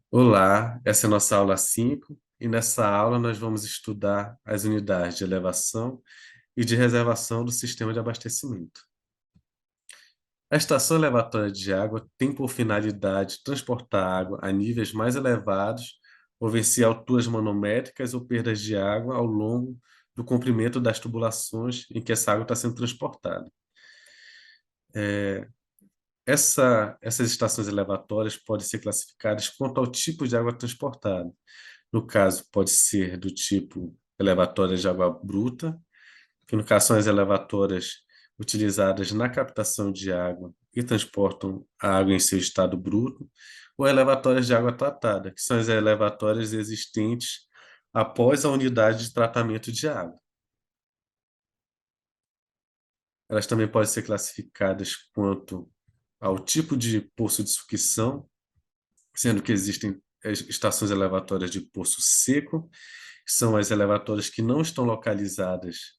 Olá, essa é a nossa aula 5 e nessa aula nós vamos estudar as unidades de elevação e de reservação do sistema de abastecimento. A estação elevatória de água tem por finalidade transportar água a níveis mais elevados ou vencer alturas manométricas ou perdas de água ao longo do comprimento das tubulações em que essa água está sendo transportada. Essas estações elevatórias podem ser classificadas quanto ao tipo de água transportada. No caso, pode ser do tipo elevatórias de água bruta, que no caso são as elevatórias utilizadas na captação de água e transportam a água em seu estado bruto, ou elevatórias de água tratada, que são as elevatórias existentes após a unidade de tratamento de água. Elas também podem ser classificadas quanto ao tipo de poço de sucção, sendo que existem as estações elevatórias de poço seco, que são as elevatórias que não estão localizadas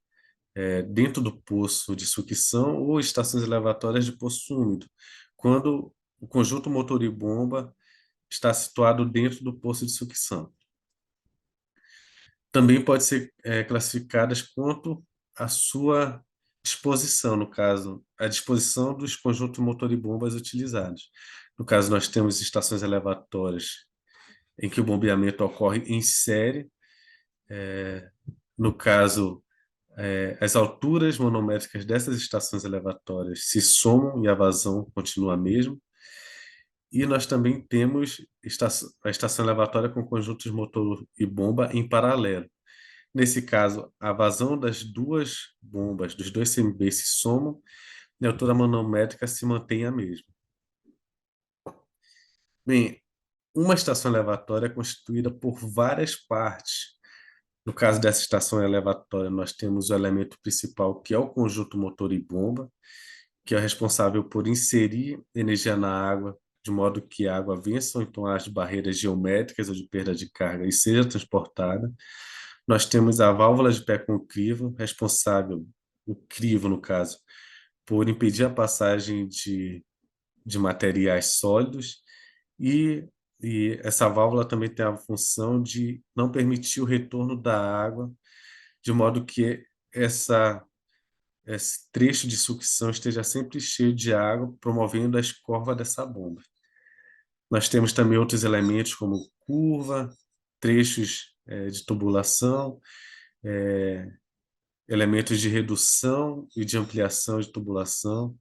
dentro do poço de sucção, ou estações elevatórias de poço úmido, quando o conjunto motor e bomba está situado dentro do poço de sucção. Também pode ser classificadas quanto à sua disposição, no caso, a disposição dos conjuntos motor e bombas utilizados. No caso, nós temos estações elevatórias em que o bombeamento ocorre em série. No caso, as alturas manométricas dessas estações elevatórias se somam e a vazão continua a mesma. E nós também temos a estação elevatória com conjuntos motor e bomba em paralelo. Nesse caso, a vazão das duas bombas, dos dois CMB se somam e a altura manométrica se mantém a mesma. Bem, uma estação elevatória é constituída por várias partes. No caso dessa estação elevatória, nós temos o elemento principal, que é o conjunto motor e bomba, que é responsável por inserir energia na água, de modo que a água vença então as barreiras geométricas ou de perda de carga e seja transportada. Nós temos a válvula de pé com crivo, responsável, o crivo no caso, por impedir a passagem de materiais sólidos e, e essa válvula também tem a função de não permitir o retorno da água, de modo que esse trecho de sucção esteja sempre cheio de água, promovendo a escorva dessa bomba. Nós temos também outros elementos como curva, trechos de tubulação, elementos de redução e de ampliação de tubulação.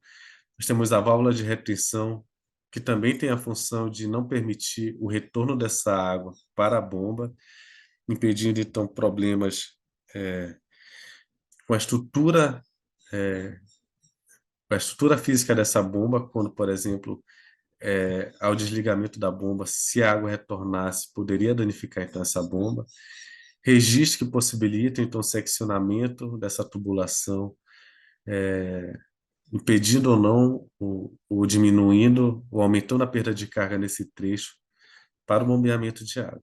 Nós temos a válvula de retenção, que também tem a função de não permitir o retorno dessa água para a bomba, impedindo então problemas com a estrutura, é, com a estrutura física dessa bomba, quando, por exemplo, ao desligamento da bomba, se a água retornasse, poderia danificar então essa bomba. Registro que possibilita então o seccionamento dessa tubulação, impedindo ou não, ou diminuindo, ou aumentando a perda de carga nesse trecho para o bombeamento de água.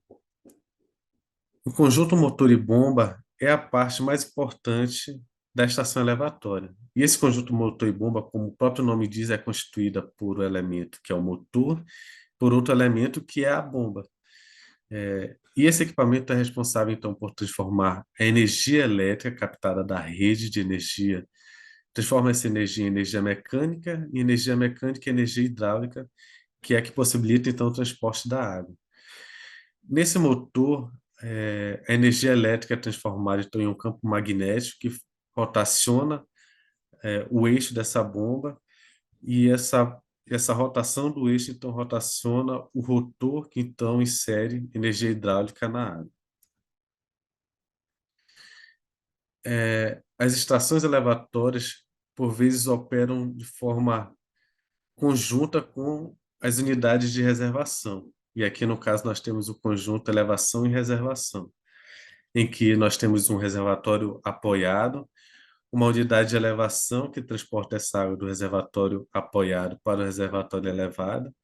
O conjunto motor e bomba é a parte mais importante da estação elevatória. E esse conjunto motor e bomba, como o próprio nome diz, é constituída por um elemento que é o motor, por outro elemento que é a bomba. E esse equipamento é responsável, então, por transformar a energia elétrica captada da rede de energia, transforma essa energia em energia mecânica, e energia mecânica em energia hidráulica, que é a que possibilita, então, o transporte da água. Nesse motor, a energia elétrica é transformada, então, em um campo magnético que rotaciona, o eixo dessa bomba, e essa rotação do eixo, então, rotaciona o rotor, que, então, insere energia hidráulica na água. As estações elevatórias, por vezes, operam de forma conjunta com as unidades de reservação. E aqui, no caso, nós temos o conjunto elevação e reservação, em que nós temos um reservatório apoiado, uma unidade de elevação que transporta essa água do reservatório apoiado para o reservatório elevado,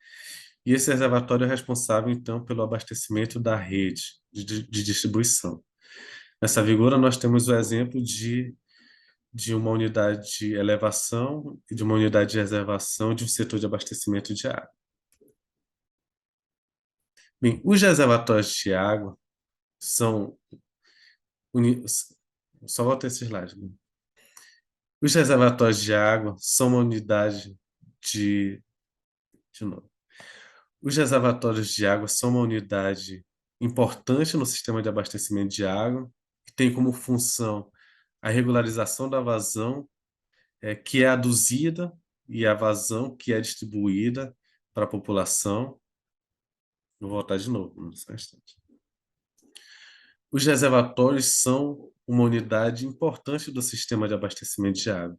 e esse reservatório é responsável, então, pelo abastecimento da rede de distribuição. Nessa figura, nós temos o exemplo de uma unidade de elevação e de uma unidade de reservação de um setor de abastecimento de água. Bem, os reservatórios de água são. uni- Só volta esse slide. Bem. Os reservatórios de água são uma unidade de. De novo. Os reservatórios de água são uma unidade importante no sistema de abastecimento de água, que tem como função a regularização da vazão, que é aduzida, e a vazão que é distribuída para a população. Vou voltar de novo, só um instante. Os reservatórios são uma unidade importante do sistema de abastecimento de água.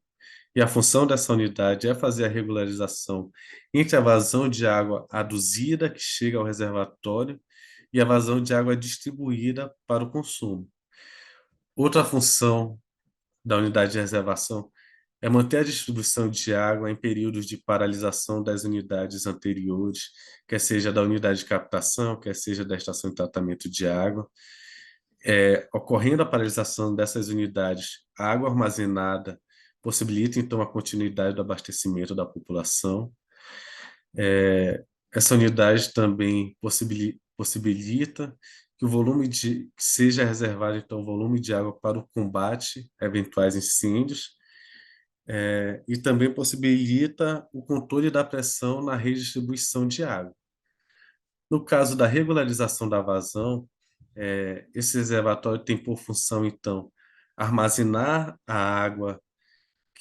E a função dessa unidade é fazer a regularização entre a vazão de água aduzida que chega ao reservatório e a vazão de água distribuída para o consumo. Outra função da unidade de reservação é manter a distribuição de água em períodos de paralisação das unidades anteriores, quer seja da unidade de captação, quer seja da estação de tratamento de água. Ocorrendo a paralisação dessas unidades, a água armazenada possibilita então a continuidade do abastecimento da população. Essa unidade também possibilita que o volume de que seja reservado então volume de água para o combate a eventuais incêndios, e também possibilita o controle da pressão na rede de distribuição de água. No caso da regularização da vazão, esse reservatório tem por função, então, armazenar a água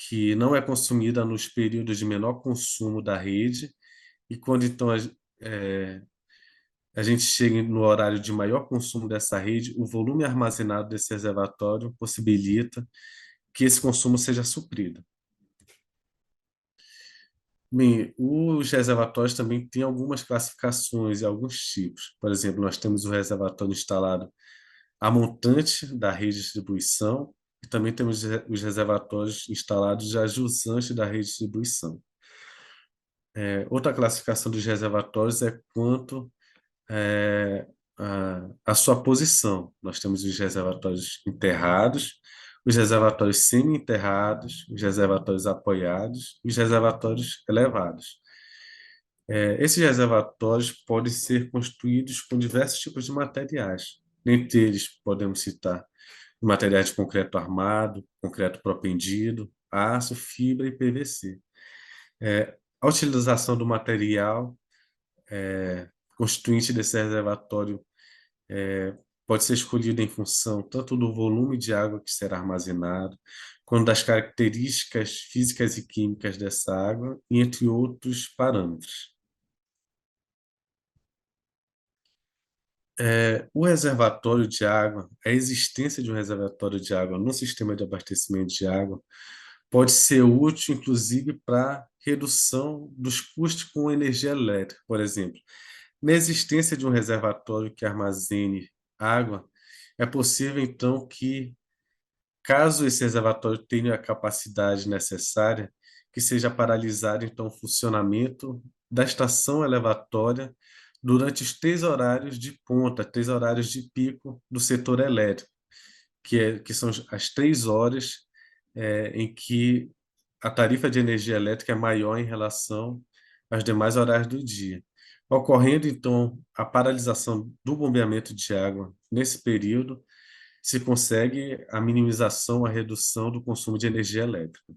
que não é consumida nos períodos de menor consumo da rede, e quando, então, a gente chega no horário de maior consumo dessa rede, o volume armazenado desse reservatório possibilita que esse consumo seja suprido. Bem, os reservatórios também têm algumas classificações e alguns tipos. Por exemplo, nós temos o reservatório instalado a montante da rede de distribuição e também temos os reservatórios instalados já jusante da rede de distribuição. Outra classificação dos reservatórios é quanto a sua posição. Nós temos os reservatórios enterrados, os reservatórios semi-enterrados, os reservatórios apoiados e os reservatórios elevados. Esses reservatórios podem ser construídos com diversos tipos de materiais. Dentre eles, podemos citar materiais de concreto armado, concreto propendido, aço, fibra e PVC. A utilização do material constituinte desse reservatório pode ser escolhida em função tanto do volume de água que será armazenado, quanto das características físicas e químicas dessa água, entre outros parâmetros. O reservatório de água, a existência de um reservatório de água no sistema de abastecimento de água, pode ser útil, inclusive, para redução dos custos com energia elétrica, por exemplo. Na existência de um reservatório que armazene água, é possível, então, que, caso esse reservatório tenha a capacidade necessária, que seja paralisado, então, o funcionamento da estação elevatória durante os 3 horários de ponta, 3 horários de pico do setor elétrico, que são as 3 horas em que a tarifa de energia elétrica é maior em relação aos demais horários do dia. Ocorrendo, então, a paralisação do bombeamento de água nesse período, se consegue a minimização, a redução do consumo de energia elétrica.